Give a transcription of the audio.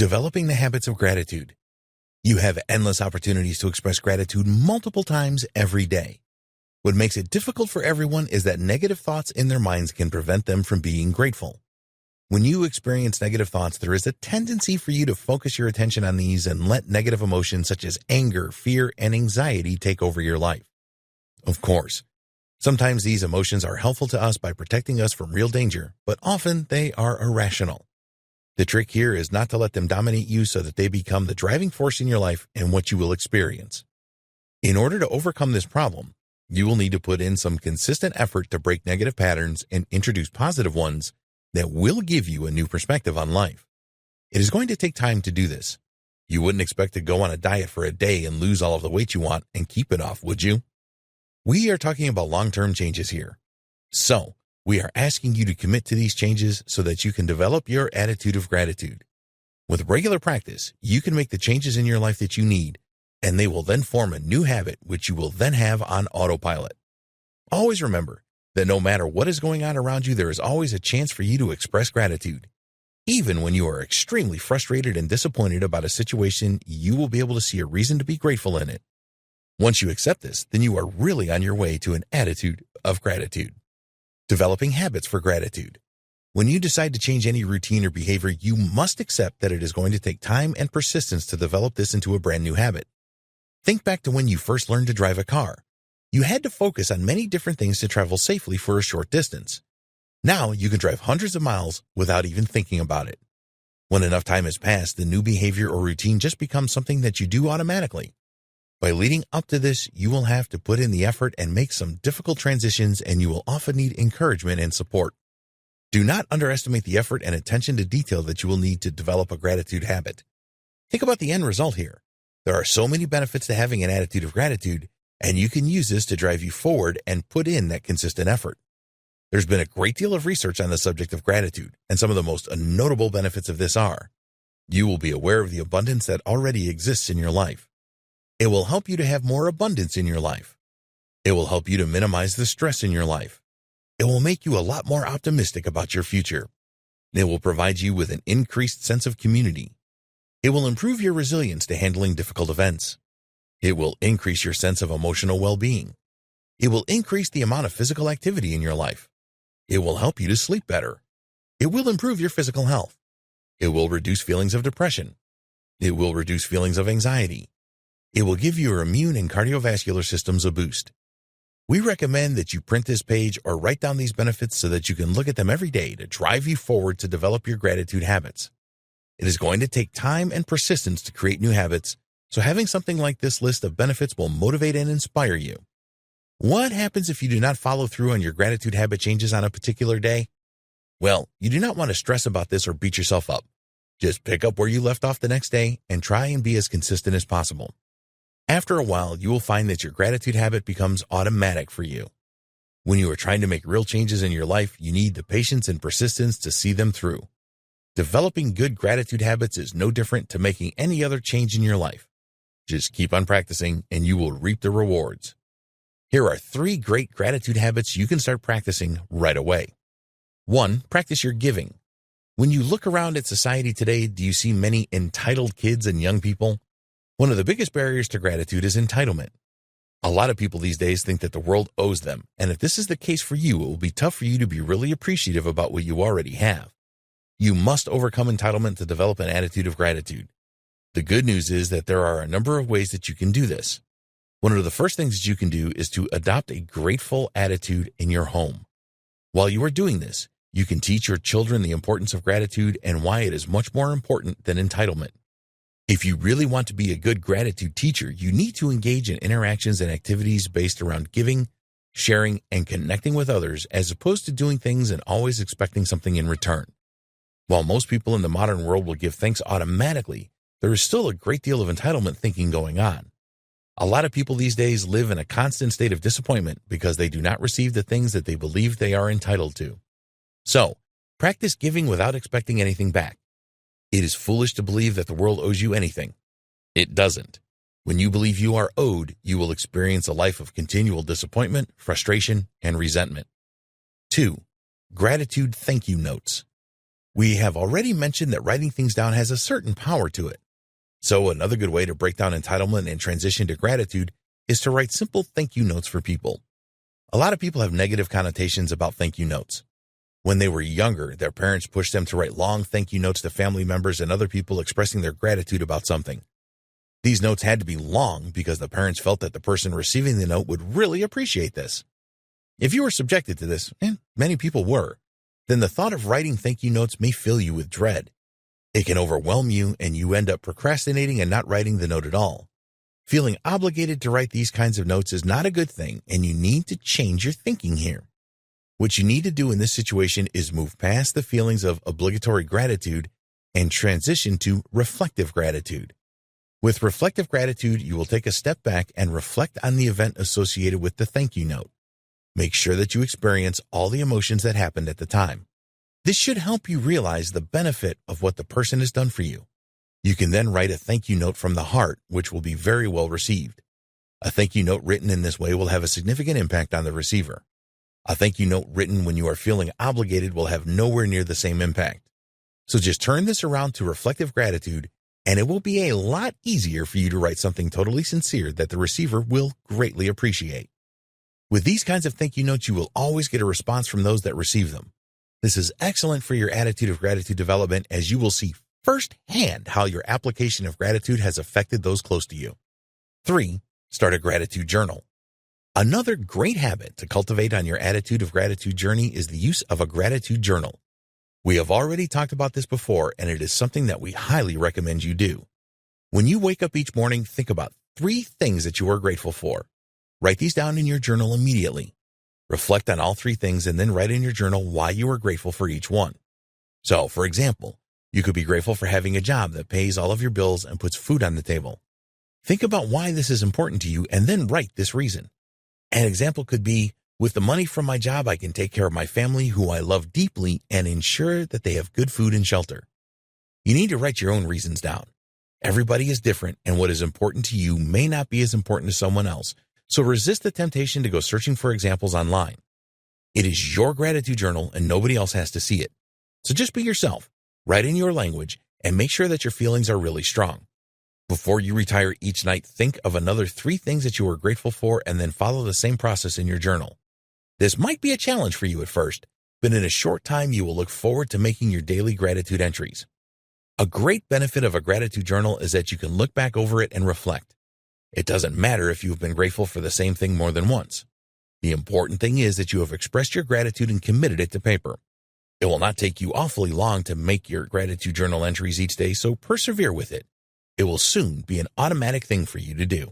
Developing the habits of gratitude. You have endless opportunities to express gratitude multiple times every day. What makes it difficult for everyone is that negative thoughts in their minds can prevent them from being grateful. When you experience negative thoughts, there is a tendency for you to focus your attention on these and let negative emotions such as anger, fear, and anxiety take over your life. Of course, sometimes these emotions are helpful to us by protecting us from real danger, but often they are irrational. The trick here is not to let them dominate you so that they become the driving force in your life and what you will experience. In order to overcome this problem, you will need to put in some consistent effort to break negative patterns and introduce positive ones that will give you a new perspective on life. It is going to take time to do this. You wouldn't expect to go on a diet for a day and lose all of the weight you want and keep it off, would you? We are talking about long-term changes here. So, we are asking you to commit to these changes so that you can develop your attitude of gratitude. With regular practice, you can make the changes in your life that you need, and they will then form a new habit which you will then have on autopilot. Always remember that no matter what is going on around you, there is always a chance for you to express gratitude. Even when you are extremely frustrated and disappointed about a situation, you will be able to see a reason to be grateful in it. Once you accept this, then you are really on your way to an attitude of gratitude. Developing habits for gratitude. When you decide to change any routine or behavior, you must accept that it is going to take time and persistence to develop this into a brand new habit. Think back to when you first learned to drive a car. You had to focus on many different things to travel safely for a short distance. Now you can drive hundreds of miles without even thinking about it. When enough time has passed, the new behavior or routine just becomes something that you do automatically. By leading up to this, you will have to put in the effort and make some difficult transitions, and you will often need encouragement and support. Do not underestimate the effort and attention to detail that you will need to develop a gratitude habit. Think about the end result here. There are so many benefits to having an attitude of gratitude, and you can use this to drive you forward and put in that consistent effort. There's been a great deal of research on the subject of gratitude, and some of the most notable benefits of this are: you will be aware of the abundance that already exists in your life. It will help you to have more abundance in your life. It will help you to minimize the stress in your life. It will make you a lot more optimistic about your future. It will provide you with an increased sense of community. It will improve your resilience to handling difficult events. It will increase your sense of emotional well-being. It will increase the amount of physical activity in your life. It will help you to sleep better. It will improve your physical health. It will reduce feelings of depression. It will reduce feelings of anxiety. It will give your immune and cardiovascular systems a boost. We recommend that you print this page or write down these benefits so that you can look at them every day to drive you forward to develop your gratitude habits. It is going to take time and persistence to create new habits, so having something like this list of benefits will motivate and inspire you. What happens if you do not follow through on your gratitude habit changes on a particular day? Well, you do not want to stress about this or beat yourself up. Just pick up where you left off the next day and try and be as consistent as possible. After a while, you will find that your gratitude habit becomes automatic for you. When you are trying to make real changes in your life, you need the patience and persistence to see them through. Developing good gratitude habits is no different to making any other change in your life. Just keep on practicing and you will reap the rewards. Here are 3 great gratitude habits you can start practicing right away. 1. Practice your giving. When you look around at society today, do you see many entitled kids and young people? One of the biggest barriers to gratitude is entitlement. A lot of people these days think that the world owes them, and if this is the case for you, it will be tough for you to be really appreciative about what you already have. You must overcome entitlement to develop an attitude of gratitude. The good news is that there are a number of ways that you can do this. One of the first things that you can do is to adopt a grateful attitude in your home. While you are doing this, you can teach your children the importance of gratitude and why it is much more important than entitlement. If you really want to be a good gratitude teacher, you need to engage in interactions and activities based around giving, sharing, and connecting with others, as opposed to doing things and always expecting something in return. While most people in the modern world will give thanks automatically, there is still a great deal of entitlement thinking going on. A lot of people these days live in a constant state of disappointment because they do not receive the things that they believe they are entitled to. So, practice giving without expecting anything back. It is foolish to believe that the world owes you anything. It doesn't. When you believe you are owed, you will experience a life of continual disappointment, frustration, and resentment. 2. Gratitude thank you notes. We have already mentioned that writing things down has a certain power to it. So another good way to break down entitlement and transition to gratitude is to write simple thank you notes for people. A lot of people have negative connotations about thank you notes. When they were younger, their parents pushed them to write long thank you notes to family members and other people expressing their gratitude about something. These notes had to be long because the parents felt that the person receiving the note would really appreciate this. If you were subjected to this, and many people were, then the thought of writing thank you notes may fill you with dread. It can overwhelm you and you end up procrastinating and not writing the note at all. Feeling obligated to write these kinds of notes is not a good thing, and you need to change your thinking here. What you need to do in this situation is move past the feelings of obligatory gratitude and transition to reflective gratitude. With reflective gratitude, you will take a step back and reflect on the event associated with the thank you note. Make sure that you experience all the emotions that happened at the time. This should help you realize the benefit of what the person has done for you. You can then write a thank you note from the heart, which will be very well received. A thank you note written in this way will have a significant impact on the receiver. A thank you note written when you are feeling obligated will have nowhere near the same impact. So just turn this around to reflective gratitude, and it will be a lot easier for you to write something totally sincere that the receiver will greatly appreciate. With these kinds of thank you notes, you will always get a response from those that receive them. This is excellent for your attitude of gratitude development, as you will see firsthand how your application of gratitude has affected those close to you. 3. Start a gratitude journal. Another great habit to cultivate on your attitude of gratitude journey is the use of a gratitude journal. We have already talked about this before, and it is something that we highly recommend you do. When you wake up each morning, think about 3 things that you are grateful for. Write these down in your journal immediately. Reflect on all 3 things and then write in your journal why you are grateful for each one. So, for example, you could be grateful for having a job that pays all of your bills and puts food on the table. Think about why this is important to you and then write this reason. An example could be, with the money from my job, I can take care of my family, who I love deeply, and ensure that they have good food and shelter. You need to write your own reasons down. Everybody is different, and what is important to you may not be as important to someone else, so resist the temptation to go searching for examples online. It is your gratitude journal, and nobody else has to see it. So just be yourself, write in your language, and make sure that your feelings are really strong. Before you retire each night, think of another 3 things that you are grateful for and then follow the same process in your journal. This might be a challenge for you at first, but in a short time you will look forward to making your daily gratitude entries. A great benefit of a gratitude journal is that you can look back over it and reflect. It doesn't matter if you have been grateful for the same thing more than once. The important thing is that you have expressed your gratitude and committed it to paper. It will not take you awfully long to make your gratitude journal entries each day, so persevere with it. It will soon be an automatic thing for you to do.